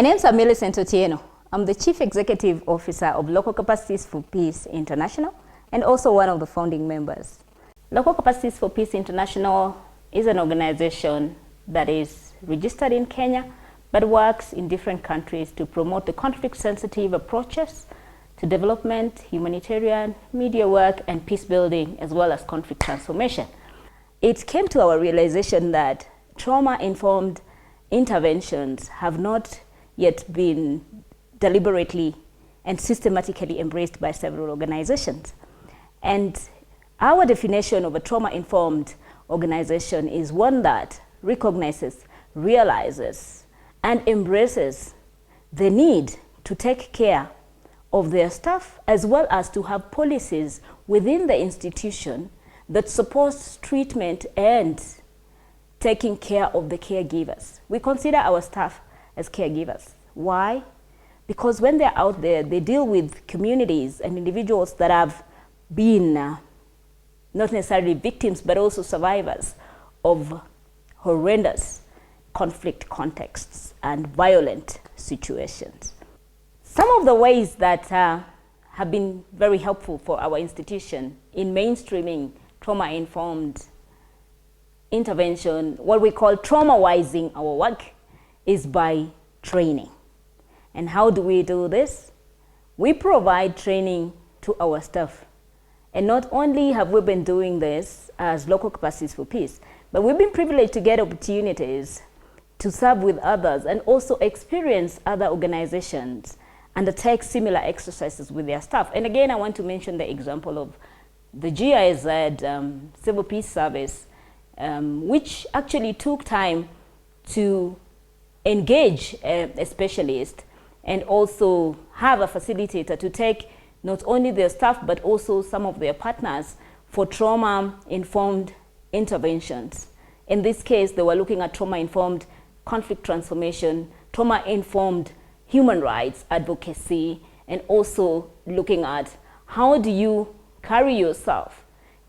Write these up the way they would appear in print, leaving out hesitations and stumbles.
My name is Millicent Otieno. I'm the Chief Executive Officer of Local Capacities for Peace International and also one of the founding members. Local Capacities for Peace International is an organization that is registered in Kenya but works in different countries to promote the conflict-sensitive approaches to development, humanitarian, media work, and peace building, as well as conflict transformation. It came to our realization that trauma-informed interventions have not yet been deliberately and systematically embraced by several organizations. And our definition of a trauma-informed organization is one that recognizes, realizes, and embraces the need to take care of their staff, as well as to have policies within the institution that supports treatment and taking care of the caregivers. We consider our staff as caregivers. Why? Because when they're out there, they deal with communities and individuals that have been not necessarily victims, but also survivors of horrendous conflict contexts and violent situations. Some of the ways that have been very helpful for our institution in mainstreaming trauma-informed intervention, what we call trauma-wising our work, is by training. And how do we do this? We provide training to our staff. And not only have we been doing this as Local Capacities for Peace, but we've been privileged to get opportunities to serve with others and also experience other organizations undertake similar exercises with their staff. And again, I want to mention the example of the GIZ Civil Peace Service, which actually took time to engage a specialist and also have a facilitator to take not only their staff but also some of their partners for trauma-informed interventions. In this case, they were looking at trauma-informed conflict transformation, trauma-informed human rights advocacy, and also looking at how do you carry yourself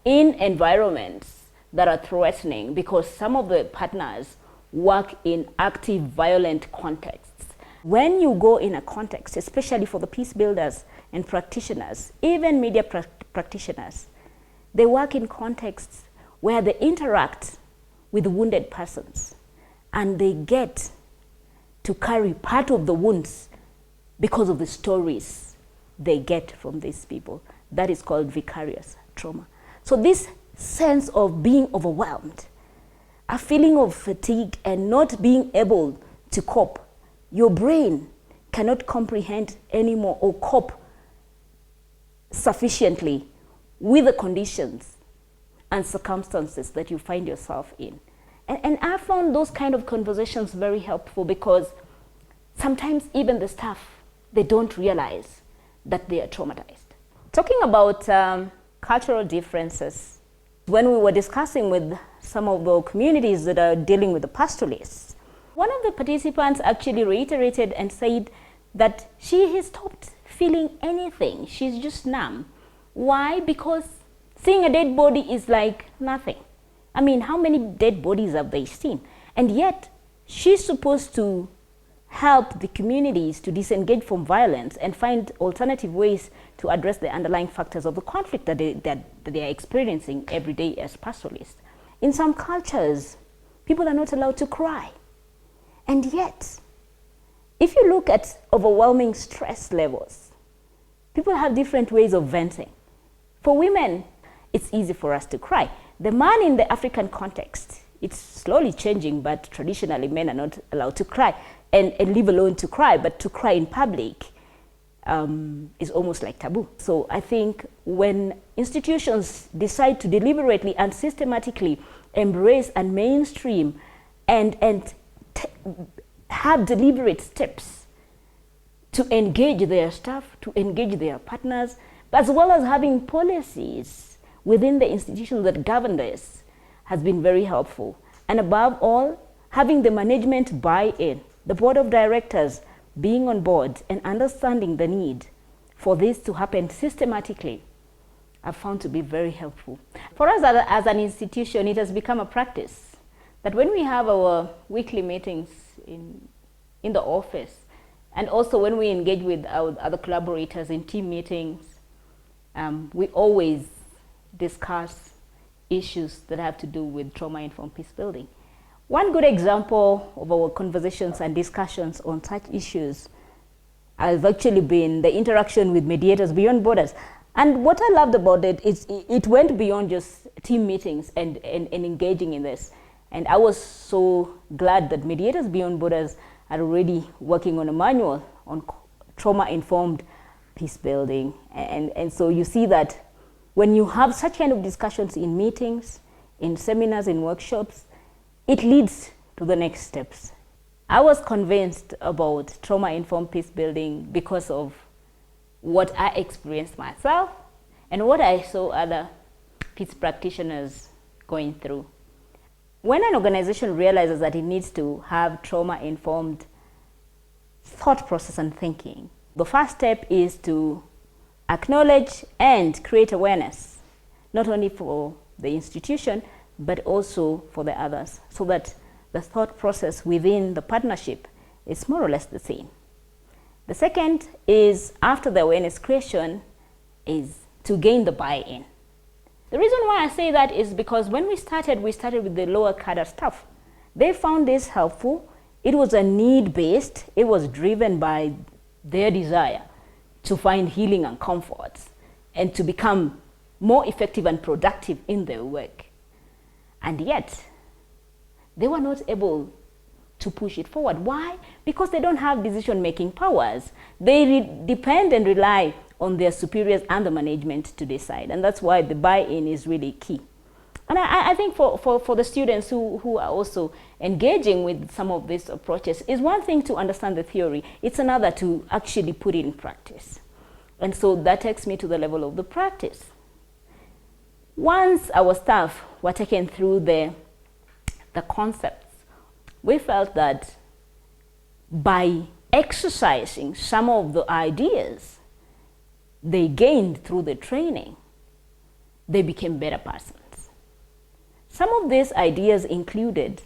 in environments that are threatening, because some of the partners work in active violent contexts. When you go in a context, especially for the peace builders and practitioners, even media practitioners, they work in contexts where they interact with wounded persons and they get to carry part of the wounds because of the stories they get from these people. That is called vicarious trauma. So this sense of being overwhelmed, a feeling of fatigue and not being able to cope, your brain cannot comprehend anymore or cope sufficiently with the conditions and circumstances that you find yourself in. And I found those kind of conversations very helpful, because sometimes even the staff, they don't realize that they are traumatized. Talking about cultural differences, when we were discussing with some of the communities that are dealing with the pastoralists, one of the participants actually reiterated and said that she has stopped feeling anything. She's just numb. Why? Because seeing a dead body is like nothing. I mean, how many dead bodies have they seen? And yet, she's supposed to help the communities to disengage from violence and find alternative ways to address the underlying factors of the conflict that they are experiencing every day as pastoralists. In some cultures, people are not allowed to cry. And yet, if you look at overwhelming stress levels, people have different ways of venting. For women, it's easy for us to cry. The man in the African context, it's slowly changing, but traditionally men are not allowed to cry, and leave alone to cry, but to cry in public is almost like taboo. So I think when institutions decide to deliberately and systematically embrace and mainstream and have deliberate steps to engage their staff, to engage their partners, as well as having policies within the institutions that govern this, has been very helpful. And above all, having the management buy-in, the board of directors being on board and understanding the need for this to happen systematically, I've found to be very helpful. For us as an institution, it has become a practice that when we have our weekly meetings in the office, And also when we engage with our other collaborators in team meetings, we always discuss issues that have to do with trauma-informed peace building. One good example of our conversations and discussions on such issues has actually been the interaction with Mediators Beyond Borders. And what I loved about it is it went beyond just team meetings and engaging in this. And I was so glad that Mediators Beyond Borders are already working on a manual on trauma-informed peace building. And so you see that when you have such kind of discussions in meetings, in seminars, in workshops, it leads to the next steps. I was convinced about trauma-informed peace building because of what I experienced myself and what I saw other peace practitioners going through. When an organization realizes that it needs to have trauma-informed thought process and thinking, the first step is to acknowledge and create awareness, not only for the institution, but also for the others, so that the thought process within the partnership is more or less the same. The second is, after the awareness creation, is to gain the buy-in. The reason why I say that is because when we started with the lower cadre staff. They found this helpful. It was a need-based. It was driven by their desire to find healing and comfort and to become more effective and productive in their work. And yet, they were not able to push it forward. Why? Because they don't have decision-making powers. They depend and rely on their superiors and the management to decide. And that's why the buy-in is really key. And I think for the students who are also engaging with some of these approaches, it's one thing to understand the theory. It's another to actually put it in practice. And so that takes me to the level of the practice. Once our staff were taken through the concepts, we felt that by exercising some of the ideas they gained through the training, they became better persons. Some of these ideas included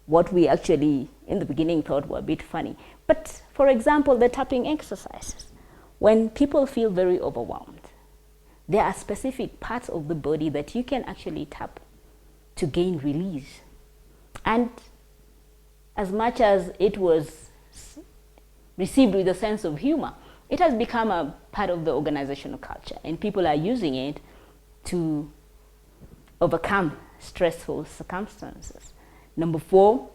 what we actually in the beginning thought were a bit funny. But for example, the tapping exercises. When people feel very overwhelmed, there are specific parts of the body that you can actually tap to gain release. And as much as it was received with a sense of humor, it has become a part of the organizational culture, and people are using it to overcome stressful circumstances. Number 4,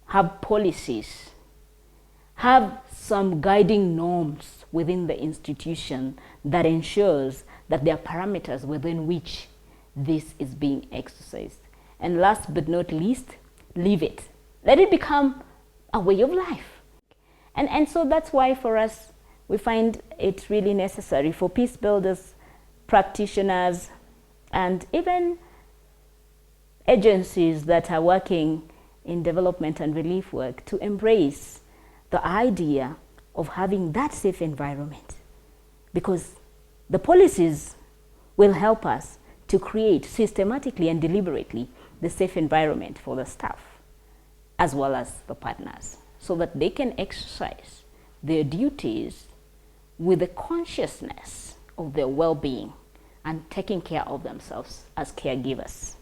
have policies. Have some guiding norms within the institution that ensures that there are parameters within which this is being exercised. And last but not least, live it. Let it become a way of life. And so that's why for us, we find it really necessary for peace builders, practitioners, and even agencies that are working in development and relief work to embrace the idea of having that safe environment, because the policies will help us to create systematically and deliberately the safe environment for the staff as well as the partners, so that they can exercise their duties with the consciousness of their well-being and taking care of themselves as caregivers.